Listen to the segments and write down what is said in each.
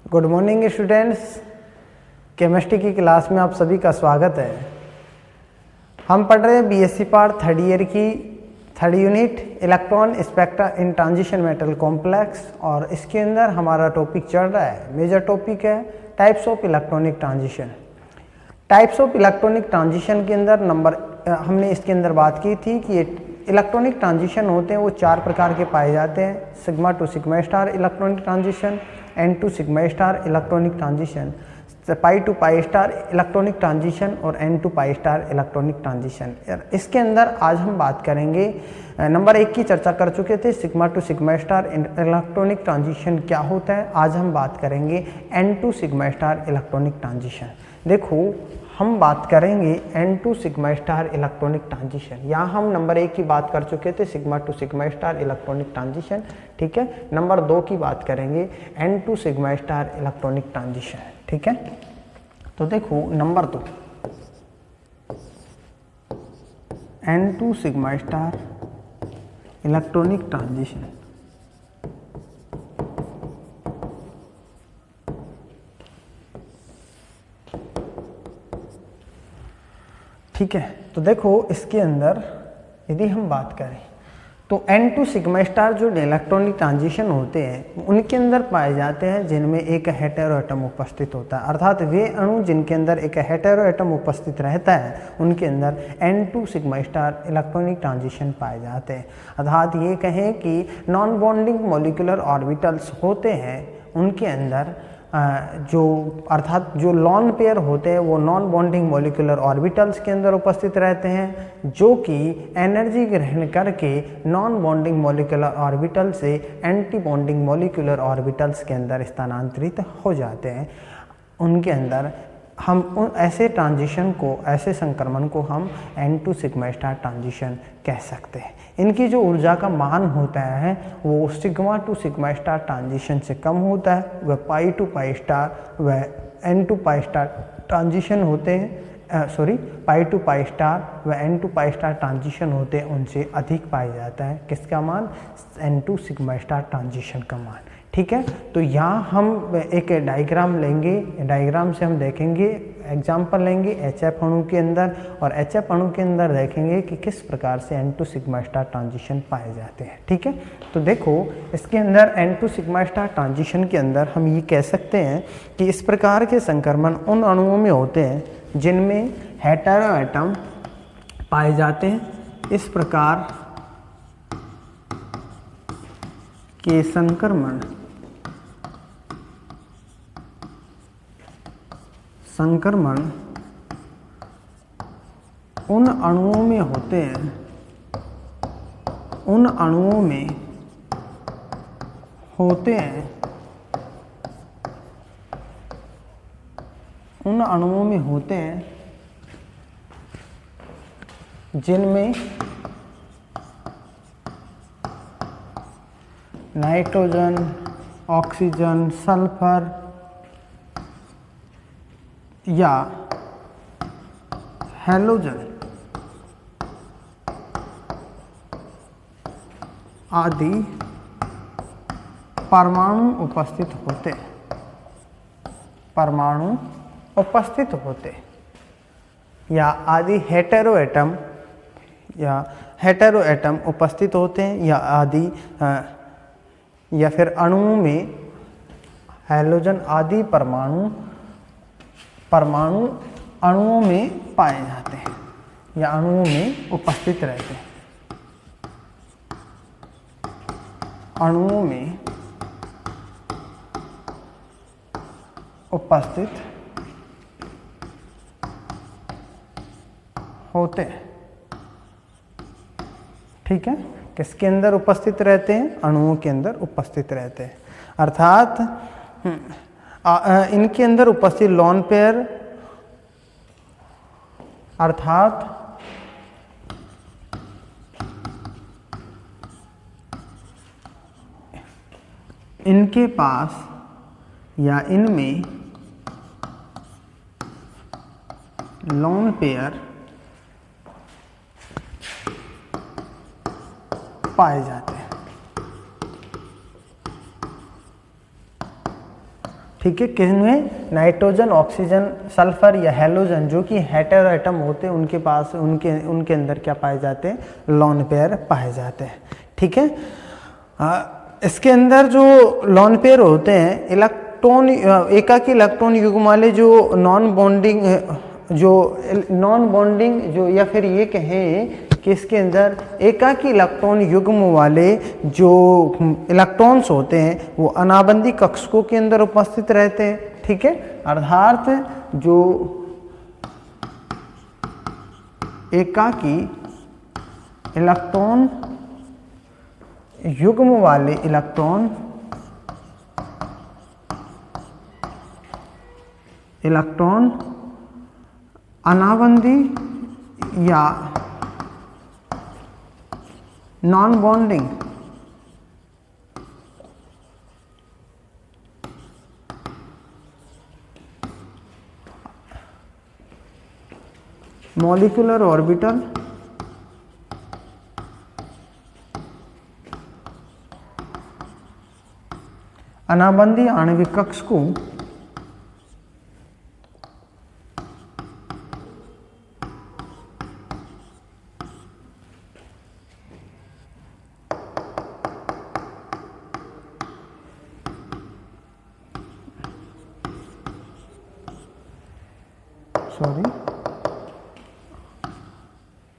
Good morning students. Chemistry की class में आप सभी का स्वागत है। हम पढ़ रहे हैं बीएससी पार्ट थर्ड ईयर की थर्ड यूनिट इलेक्ट्रॉन स्पेक्ट्रा इन ट्रांजिशन मेटल कॉम्प्लेक्स, और इसके अंदर हमारा टॉपिक चल रहा है, मेजर टॉपिक है types of electronic transition. Types of electronic transition के अंदर हमने इसके अंदर बात की थी कि इलेक्ट्रॉनिक ट्रांजिशन होते हैं वो चार प्रकार के पाए जाते हैं। Sigma to sigma star electronic transition, n to sigma star electronic transition, pi to pi star electronic transition और n to pi star electronic transition. इसके अंदर आज हम बात करेंगे, नंबर 1 की चर्चा कर चुके थे, sigma to sigma star electronic transition क्या होता है। आज हम बात करेंगे n to sigma star electronic transition. देखो, हम बात करेंगे n to sigma star electronic transition. यहाँ हम नंबर 1 की बात कर चुके थे, sigma to sigma star electronic transition, ठीक है। नंबर 2 की बात करेंगे n to sigma star electronic transition, ठीक है। तो देखो number 2 n to sigma star electronic transition. ठीक है, तो देखो इसके अंदर यदि हम बात करें तो एन टू सिग्मा स्टार जो इलेक्ट्रॉनिक ट्रांजिशन होते हैं उनके अंदर पाए जाते हैं जिनमें एक हेटेरो एटम उपस्थित होता है, अर्थात वे अणु जिनके अंदर एक हेटेरो एटम उपस्थित रहता है उनके अंदर n to sigma star electronic transition पाए जाते हैं। अर्थात ये कहें कि नॉन बॉन्डिंग मॉलिक्यूलर ऑर्बिटल्स होते हैं उनके अंदर अर्थात जो लॉन पेयर होते हैं वो नॉन बॉन्डिंग मॉलिक्यूलर ऑर्बिटल्स के अंदर उपस्थित रहते हैं, जो कि एनर्जी ग्रहण करके नॉन बॉन्डिंग मॉलिक्यूलर ऑर्बिटल से एंटी बॉन्डिंग मॉलिक्यूलर ऑर्बिटल्स के अंदर स्थानांतरित हो जाते हैं। उनके अंदर हम उन ऐसे ट्रांजिशन को, ऐसे संक्रमण को हम n to sigma star transition कह सकते हैं। इनकी जो ऊर्जा का मान होता है वो sigma to sigma star transition से कम होता है, वह पाई टू पाई स्टार व n to pi star transition होते हैं, पाई टू पाई स्टार व n to pi star transition होते हैं उनसे अधिक पाया जाता है। किसका मान? N to sigma star transition का मान, ठीक है। तो यहाँ हम एक डायग्राम लेंगे, डायग्राम से हम देखेंगे, एग्जाम्पल लेंगे HF अणु के अंदर, और HF अणु के अंदर देखेंगे कि किस प्रकार से n to sigma star transition पाए जाते हैं, ठीक है। तो देखो इसके अंदर n to sigma star transition के अंदर हम ये कह सकते हैं कि इस प्रकार के संक्रमण उन अणुओं में होते हैं जिनमें हेटेरो एटम पाए जाते हैं। इस प्रकार के संक्रमण उन अणुओं में होते हैं, उन अणुओं में होते हैं, उन अणुओं में होते हैं जिनमें नाइट्रोजन, ऑक्सीजन, सल्फर या हैलोजन आदि परमाणु उपस्थित होते, परमाणु उपस्थित होते, या आदि हेटेरो एटम उपस्थित होते हैं, या आदि या फिर अणुओं में हैलोजन आदि परमाणु अणुओं में पाए जाते हैं या अणुओं में उपस्थित रहते हैं, अणुओं में उपस्थित होते हैं, ठीक है। किसके अंदर उपस्थित रहते हैं? अणुओं के अंदर उपस्थित रहते हैं। अर्थात इनके अंदर उपस्थित लॉन पेयर, अर्थात इनके पास या इनमें लॉन पेयर पाए जाते हैं। ठीक है, किसमें? नाइट्रोजन, ऑक्सीजन, सल्फर या हैलोजन जो कि हेटेरो एटम होते हैं उनके पास उनके अंदर क्या पाए जाते हैं? लोन पेयर पाए जाते हैं। ठीक है, इसके अंदर जो लोन पेयर होते हैं इलेक्ट्रॉन एकाकी इलेक्ट्रॉन युग्म वाले जो नॉन बॉन्डिंग जो या फिर ये कहें कि इसके अंदर एकाकी इलेक्ट्रॉन युग्म वाले जो इलेक्ट्रॉन्स होते हैं वो अनाबंदी कक्षकों के अंदर उपस्थित रहते हैं। ठीक है, अर्थात जो एकाकी इलेक्ट्रॉन युग्म वाले इलेक्ट्रॉन अनाबंदी या नॉन बॉन्डिंग मॉलिक्यूलर ऑर्बिटल अनाबंदी आणविक कक्ष को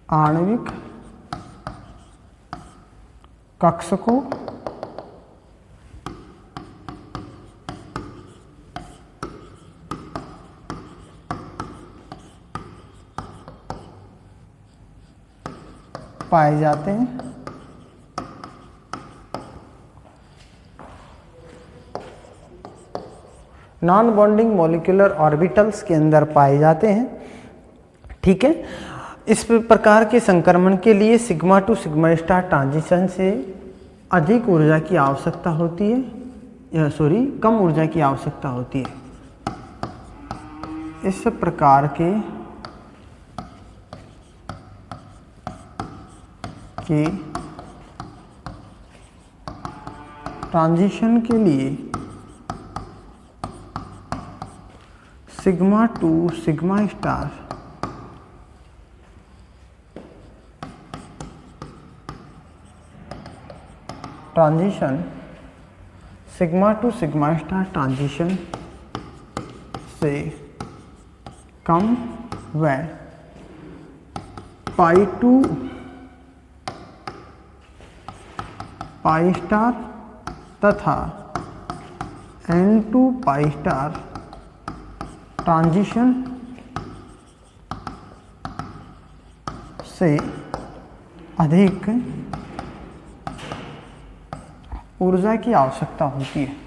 आणविक कक्ष को पाए जाते हैं। नॉन बॉन्डिंग मॉलिक्यूलर ऑर्बिटल्स के अंदर पाए जाते हैं। ठीक है, इस प्रकार के संक्रमण के लिए sigma to sigma star transition से अधिक ऊर्जा की आवश्यकता होती है, कम ऊर्जा की आवश्यकता होती है। इस प्रकार के ट्रांजिशन के लिए sigma to sigma star transition transition से कम व पाई टू पाई स्टार तथा n to pi star transition से अधिक ऊर्जा की आवश्यकता होती है।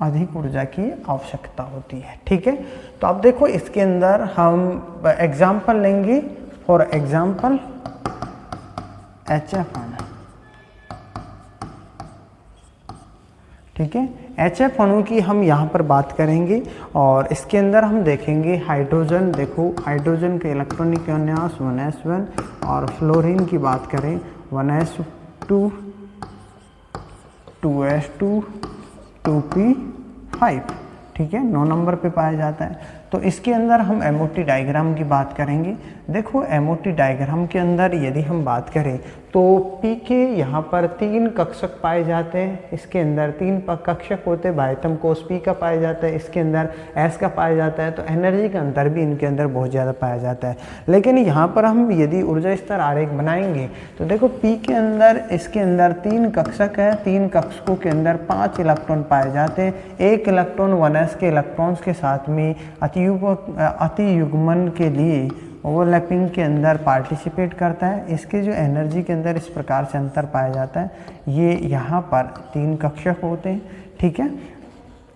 अधिक ऊर्जा की आवश्यकता होती है। ठीक है, तो अब देखो इसके अंदर हम एग्जाम्पल लेंगे। फॉर एग्जाम्पल HF अणु। ठीक है, HF अणु की हम यहाँ पर बात करेंगे और इसके अंदर हम देखेंगे हाइड्रोजन। देखो हाइड्रोजन के इलेक्ट्रॉनिक विन्यास 1s1 और फ्लोरीन की बात करें 1s2 2s2 2p5। ठीक है, 9 नंबर पे पाया जाता है। तो इसके अंदर हम MOT डायग्राम की बात करेंगे। देखो MOT डायग्राम के अंदर यदि हम बात करें तो P के यहाँ पर 3 कक्षक पाए जाते हैं। इसके अंदर 3 कक्षक होते हैं। बाह्यतम कोष P का पाया जाता है, इसके अंदर S का पाया जाता है। तो एनर्जी का अंतर भी इनके अंदर बहुत ज़्यादा पाया जाता है। लेकिन यहाँ पर हम यदि ऊर्जा स्तर आरेख बनाएंगे तो देखो P के अंदर इसके अंदर 3 कक्षक है। 3 कक्षकों के अंदर 5 इलेक्ट्रॉन पाए जाते हैं। एक इलेक्ट्रॉन 1s के इलेक्ट्रॉन्स के साथ में अतियुग्मन के लिए ओवरलैपिंग के अंदर पार्टिसिपेट करता है। इसके जो एनर्जी के अंदर इस प्रकार से अंतर पाया जाता है। ये यहाँ पर 3 कक्षक होते हैं। ठीक है,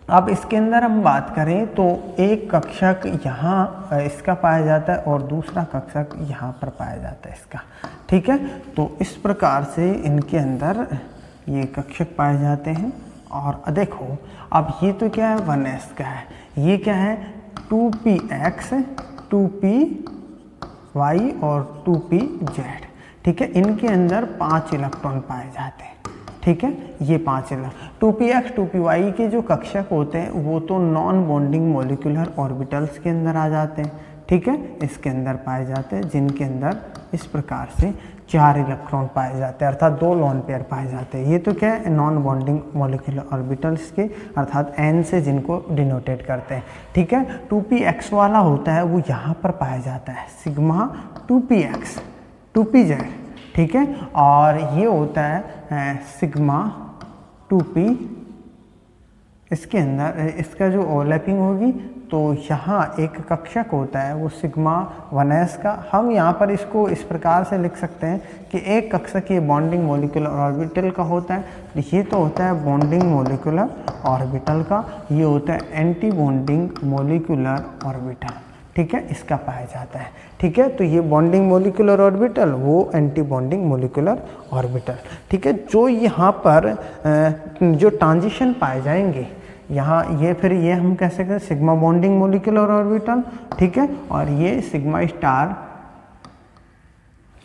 अब इसके अंदर हम बात करें तो एक कक्षक यहाँ इसका पाया जाता है और दूसरा कक्षक यहाँ पर पाया जाता है इसका। ठीक है, तो इस प्रकार से इनके अंदर ये कक्षक पाए जाते हैं और देखो अब ये तो क्या है 1s का है, ये क्या है 2px 2py और 2pz, ठीक है। इनके अंदर 5 इलेक्ट्रॉन पाए जाते हैं, ठीक है। ये 5 इलेक्ट्रॉन 2px 2py के जो कक्षक होते हैं वो तो नॉन बॉन्डिंग मॉलिक्यूलर ऑर्बिटल्स के अंदर आ जाते हैं, ठीक है, इसके अंदर पाए जाते हैं, जिनके अंदर इस प्रकार से 4 इलेक्ट्रॉन पाए जाते हैं, अर्थात 2 लोन पेयर पाए जाते हैं। ये तो क्या है नॉन बॉन्डिंग मॉलिक्यूलर ऑर्बिटल्स के, अर्थात n से जिनको डिनोटेट करते हैं, ठीक है। 2px वाला होता है वो यहाँ पर पाया जाता है सिग्मा 2px 2pz, ठीक है। और ये होता है सिग्मा 2p, इसके अंदर इसका जो ओवरलैपिंग होगी तो यहाँ एक कक्षक होता है वो सिग्मा 1s का, हम यहाँ पर इसको इस प्रकार से लिख सकते हैं कि एक कक्षक ये बॉन्डिंग मॉलिक्यूलर ऑर्बिटल का होता है, ये तो होता है बॉन्डिंग मॉलिक्यूलर ऑर्बिटल का, ये होता है एंटी बॉन्डिंग मॉलिक्यूलर ऑर्बिटल, ठीक है, इसका पाया जाता है, ठीक है। तो ये बॉन्डिंग मॉलिक्यूलर ऑर्बिटल, वो एंटी बॉन्डिंग मॉलिक्यूलर ऑर्बिटल, ठीक है। जो यहाँ पर जो ट्रांजिशन पाए जाएंगे यहाँ, ये फिर ये हम कह सकते हैं सिग्मा बॉन्डिंग मॉलिक्यूलर ऑर्बिटल, ठीक है। और ये सिग्मा स्टार,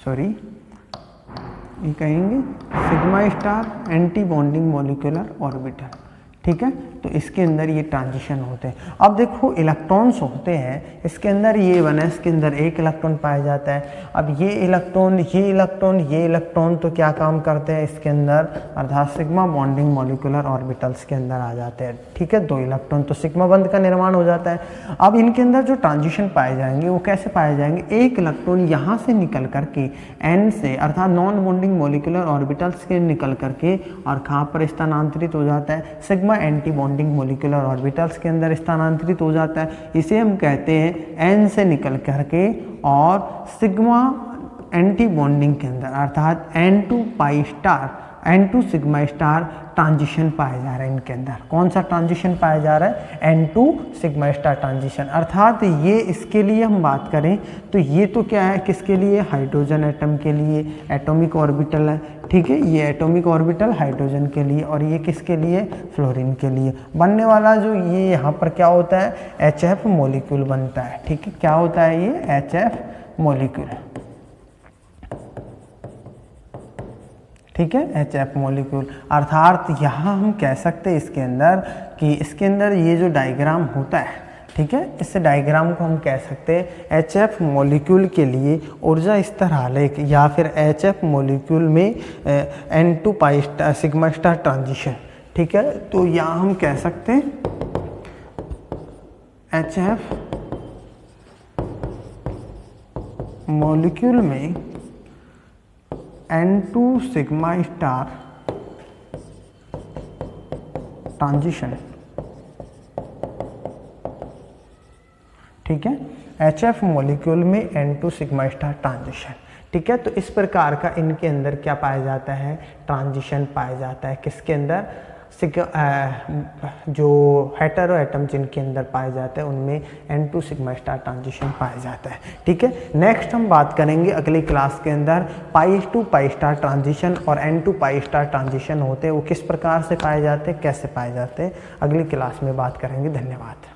सॉरी ये कहेंगे sigma star anti bonding molecular orbital, ठीक है। तो इसके अंदर ये ट्रांजिशन होते हैं। अब देखो इलेक्ट्रॉन्स होते हैं इसके अंदर, ये 1s के अंदर 1 इलेक्ट्रॉन पाया जाता है। अब ये इलेक्ट्रॉन तो क्या काम करते हैं इसके अंदर, अर्थात सिग्मा बॉन्डिंग मॉलिक्यूलर ऑर्बिटल्स के अंदर आ जाते हैं, ठीक है। 2 इलेक्ट्रॉन तो सिग्मा बंध का निर्माण हो जाता है। अब इनके अंदर जो ट्रांजिशन पाए जाएंगे वो कैसे पाए जाएंगे, एक इलेक्ट्रॉन यहाँ से निकल करके n से, अर्थात नॉन बॉन्डिंग मॉलिक्यूलर ऑर्बिटल्स के निकल करके और कहाँ पर स्थानांतरित हो जाता है, sigma anti bonding molecular orbitals के अंदर स्थानांतरित हो जाता है। इसे हम कहते हैं n से निकल करके और सिग्मा एंटी बॉन्डिंग के अंदर, अर्थात n2 pi star n2 sigma star transition पाया जा रहा है इनके अंदर। कौन सा ट्रांजिशन पाया जा रहा है, n2 सिग्मा स्टार ट्रांजिशन, अर्थात ये इसके लिए हम बात करें तो ये तो क्या है, किसके लिए, हाइड्रोजन एटम के लिए एटॉमिक ऑर्बिटल है, ठीक है। ये एटॉमिक ऑर्बिटल हाइड्रोजन के लिए, और ये किसके लिए, फ्लोरीन के लिए बनने वाला जो ये यहाँ पर क्या होता है, HF मॉलिक्यूल बनता है, ठीक है। क्या होता है ये HF मॉलिक्यूल, ठीक है, HF मॉलिक्यूल। अर्थात यहाँ हम कह सकते हैं इसके अंदर कि इसके अंदर ये जो डायग्राम होता है, ठीक है, इस डायग्राम को हम कह सकते हैं HF मॉलिक्यूल के लिए ऊर्जा स्तर आलेख, या फिर HF मॉलिक्यूल में n2 pi sigma star transition, ठीक है। तो यहाँ हम कह सकते हैं HF मॉलिक्यूल में n2 सिग्मा स्टार ट्रांजिशन, ठीक है, HF मॉलिक्यूल में n2 सिग्मा स्टार ट्रांजिशन, ठीक है। तो इस प्रकार का इनके अंदर क्या पाया जाता है, ट्रांजिशन पाया जाता है, किसके अंदर, जो हेटेरो एटम जिनके अंदर पाए जाते हैं उनमें n2 सिग्मा स्टार ट्रांजिशन पाया जाता है, ठीक है। नेक्स्ट हम बात करेंगे अगली क्लास के अंदर π2 पाई स्टार ट्रांजिशन और n2 पाई स्टार ट्रांजिशन होते हैं, वो किस प्रकार से पाए जाते हैं, कैसे पाए जाते हैं, अगली क्लास में बात करेंगे। धन्यवाद।